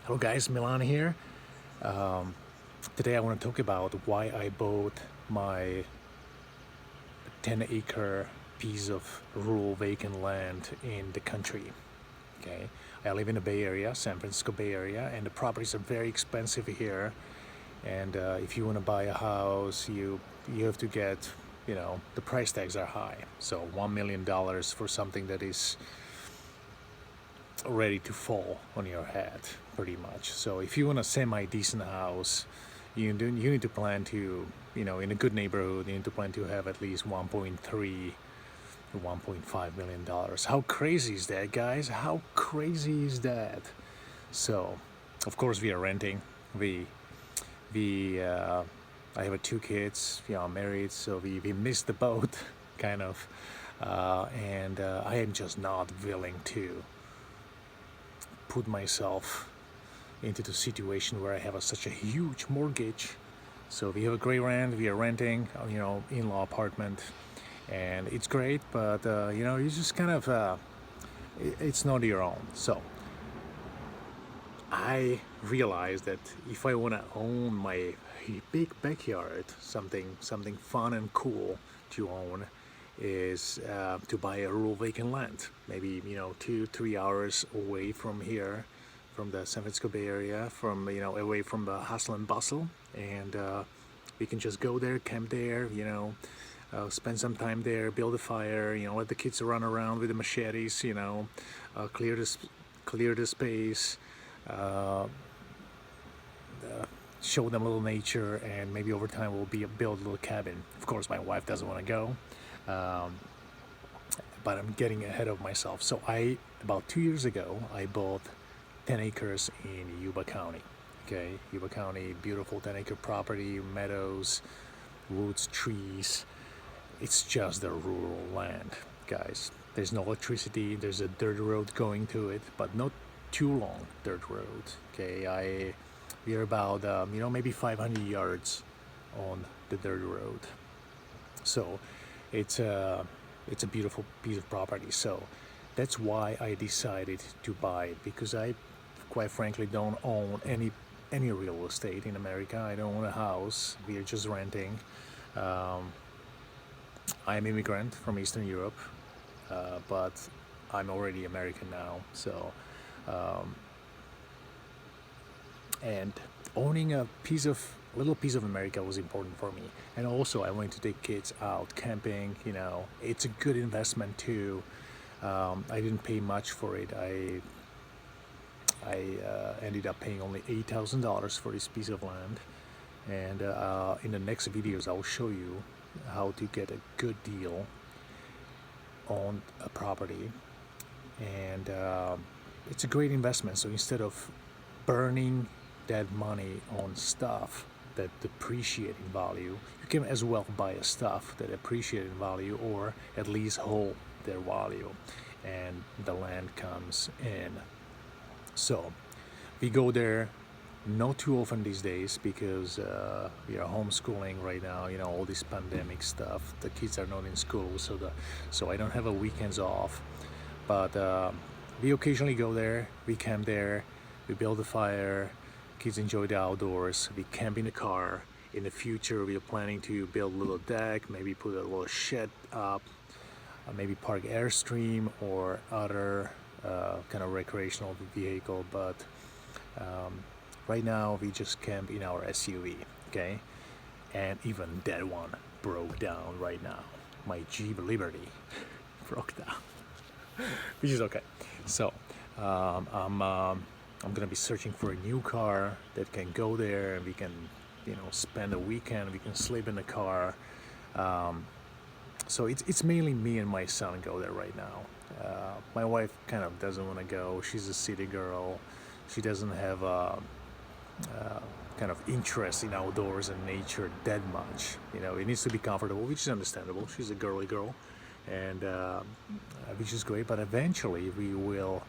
Hello guys, Milan here. Um, Today I want to talk about why I bought my 10-acre piece of rural vacant land in the country. Okay, I live in the Bay Area, San Francisco Bay Area, and the properties are very expensive here. And if you want to buy a house, you have to get, the price tags are high. So $1 million for something that is ready to fall on your head, pretty much. So if you want a semi-decent house, you need to plan to, in a good neighborhood, you need to plan to have at least 1.3 to 1.5 million dollars. How crazy is that, guys? How crazy is that? So, of course, we are renting. We I have two kids. I'm married, so we missed the boat, kind of, and I am just not willing to put myself into the situation where I have such a huge mortgage. So we have a great rent. We are renting, in-law apartment, and it's great. But you just kind of it's not your own. So I realized that if I want to own my big backyard, something fun and cool to own, is to buy a rural vacant land, maybe 2-3 hours away from here, from the San Francisco Bay Area, from away from the hustle and bustle, and we can just go there, camp there, spend some time there, build a fire, let the kids run around with the machetes, clear the space, show them a little nature, and maybe over time we'll build a little cabin. Of course, my wife doesn't want to go, but I'm getting ahead of myself. So about 2 years ago, I bought 10 acres in Yuba County. Okay, Yuba County, beautiful 10-acre property, meadows, woods, trees. It's just the rural land, guys. There's no electricity. There's a dirt road going to it, but not too long dirt road. Okay, we are about maybe 500 yards on the dirt road. So it's a beautiful piece of property. So that's why I decided to buy it, because I quite frankly don't own any real estate in America. I don't own a house. We are just renting. I'm immigrant from Eastern Europe, but I'm already American now. So and owning a little piece of America was important for me. And also I wanted to take kids out camping. It's a good investment too. I didn't pay much for it. I ended up paying only $8,000 for this piece of land, and in the next videos I'll show you how to get a good deal on a property, and it's a great investment. So instead of burning that money on stuff that depreciate in value, you can as well buy a stuff that appreciate in value, or at least hold their value, and the land comes in. So we go there not too often these days, because we are homeschooling right now. All this pandemic stuff, the kids are not in school, so I don't have a weekends off. But we occasionally go there, we camp there, we build a fire, kids enjoy the outdoors, we camp in a car. In the future we are planning to build a little deck, maybe put a little shed up, maybe park Airstream or other kind of recreational vehicle. But right now we just camp in our SUV. Okay, and even that one broke down right now. My Jeep Liberty broke down, which is okay. So I'm gonna be searching for a new car that can go there, and we can spend a weekend, we can sleep in the car. So it's mainly me and my son go there right now. My wife kind of doesn't want to go. She's a city girl. She doesn't have kind of interest in outdoors and nature that much. It needs to be comfortable, which is understandable. She's a girly girl, and which is great. But eventually we will.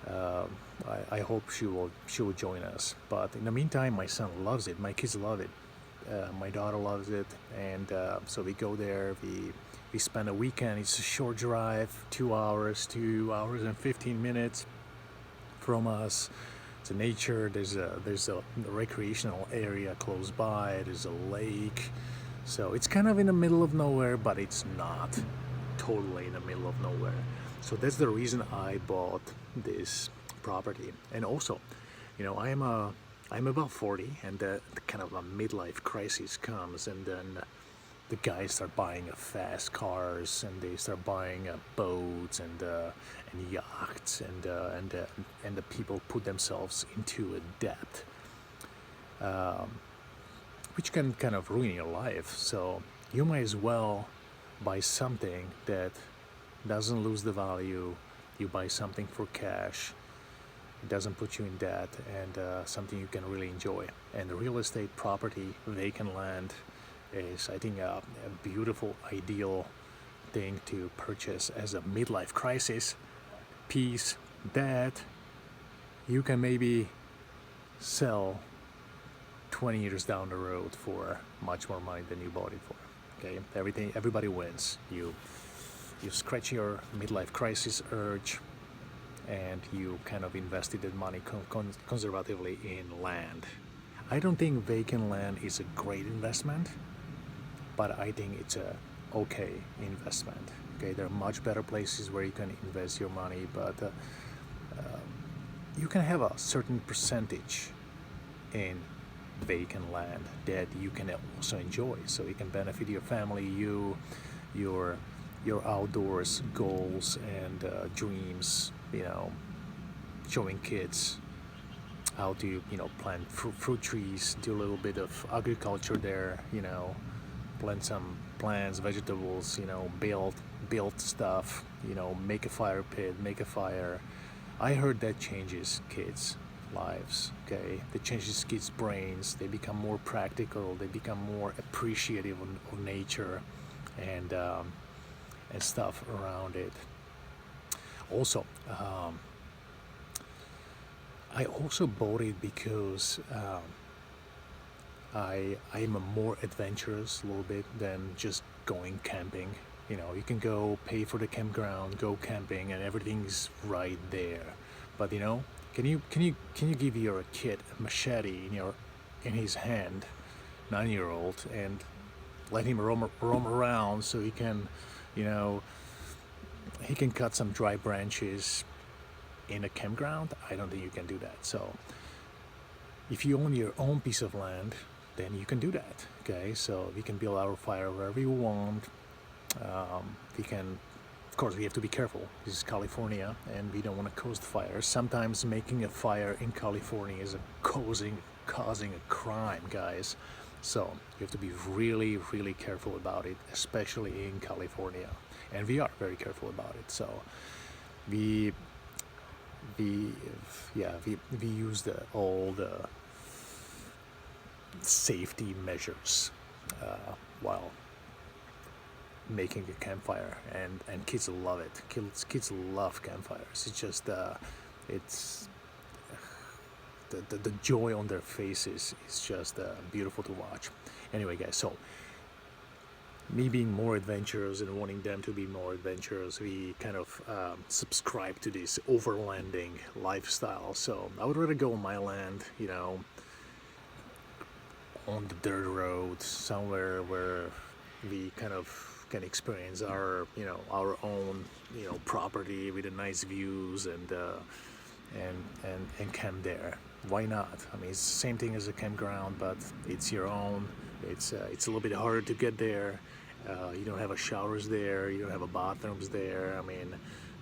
I hope she will join us. But in the meantime, my son loves it. My kids love it. My daughter loves it, and so we go there. We spend a weekend. It's a short drive, 2 hours and 15 minutes from us. It's a nature. There's a recreational area close by. There's a lake, so it's kind of in the middle of nowhere, but it's not totally in the middle of nowhere. So that's the reason I bought this property. And also, I'm about 40, and the kind of a midlife crisis comes, and then the guys start buying fast cars, and they start buying boats and yachts, and the people put themselves into a debt, which can kind of ruin your life. So you might as well buy something that doesn't lose the value. You buy something for cash. It doesn't put you in debt, and something you can really enjoy. And real estate property, vacant land, is, I think, a beautiful, ideal thing to purchase as a midlife crisis piece that you can maybe sell 20 years down the road for much more money than you bought it for. Okay, everybody wins. You scratch your midlife crisis urge, and you kind of invested that money conservatively in land. I don't think vacant land is a great investment, but I think it's a okay investment. Okay, there are much better places where you can invest your money, but you can have a certain percentage in vacant land that you can also enjoy, so you can benefit your family, your outdoors goals and dreams. Showing kids how to plant fruit trees, do a little bit of agriculture there, plant some plants, vegetables, build stuff, make a fire pit, make a fire. I heard that changes kids' lives. Okay, that changes kids' brains. They become more practical. They become more appreciative of nature and stuff around it. Also, I also bought it because I'm a more adventurous a little bit than just going camping. You can go pay for the campground, go camping, and everything's right there. But can you give your kid a machete in his hand, 9-year-old, and let him roam around so he can cut some dry branches in a campground? I don't think you can do that. So if you own your own piece of land, then you can do that. Okay, so we can build our fire wherever you want. We can, of course, we have to be careful. This is California, and we don't want to cause fires. Sometimes making a fire in California is causing a crime, guys. So you have to be really, really careful about it, especially in California. And we are very careful about it. So we use all the safety measures while making a campfire, and kids love it. Kids love campfires. It's just it's the joy on their faces is just beautiful to watch. Anyway, guys, so me being more adventurous and wanting them to be more adventurous, we kind of subscribe to this overlanding lifestyle. So I would rather go on my land, on the dirt road, somewhere where we kind of can experience our own property with the nice views and camp there. Why not? I mean, it's the same thing as a campground, but it's your own. It's a little bit harder to get there. You don't have showers there. You don't have bathrooms there. I mean,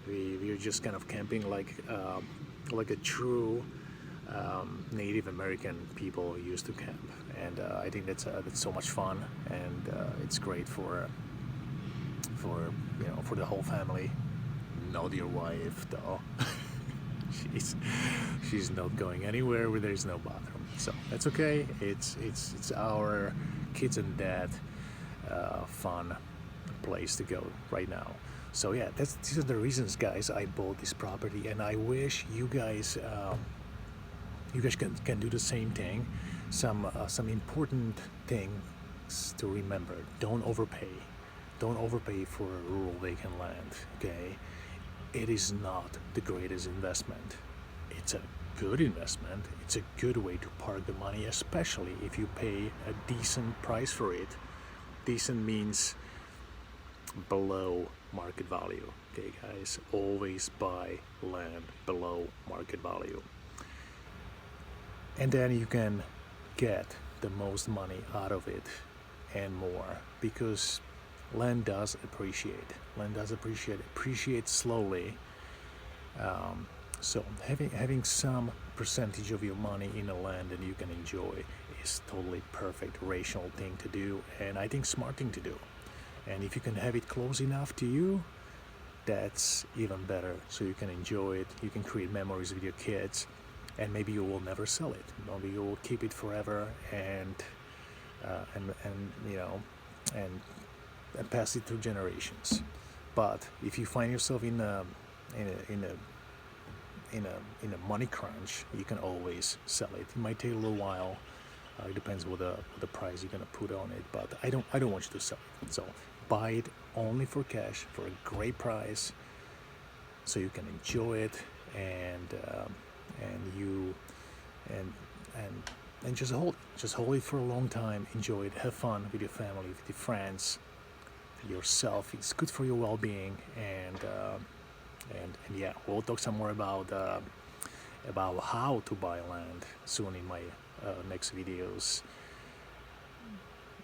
we're just kind of camping like a true Native American people used to camp, and I think that's so much fun, and it's great for the whole family. Not your wife, though. she's not going anywhere where there's no bathroom, so that's okay. It's our kids and dad fun place to go right now. So yeah, these are the reasons, guys, I bought this property, and I wish you guys can do the same thing. Some important things to remember: don't overpay for rural vacant land. Okay, it is not the greatest investment. It's a good investment. It's a good way to park the money, especially if you pay a decent price for it. Decent means below market value. Okay, guys, always buy land below market value, and then you can get the most money out of it and more, because land does appreciate. Appreciate slowly. So having some percentage of your money in a land that you can enjoy is totally perfect, rational thing to do, and I think smart thing to do. And if you can have it close enough to you, that's even better. So you can enjoy it, you can create memories with your kids, and maybe you will never sell it. Maybe you will keep it forever and you know, and pass it through generations. But if you find yourself in a money crunch, you can always sell it. It might take a little while. It depends what the price you're gonna put on it. But I don't want you to sell it. So buy it only for cash for a great price, so you can enjoy it and just hold it for a long time. Enjoy it. Have fun with your family, with your friends, yourself. It's good for your well-being, and yeah, we'll talk some more about how to buy land soon in my next videos.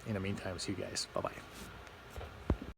In the meantime, see you guys. Bye bye.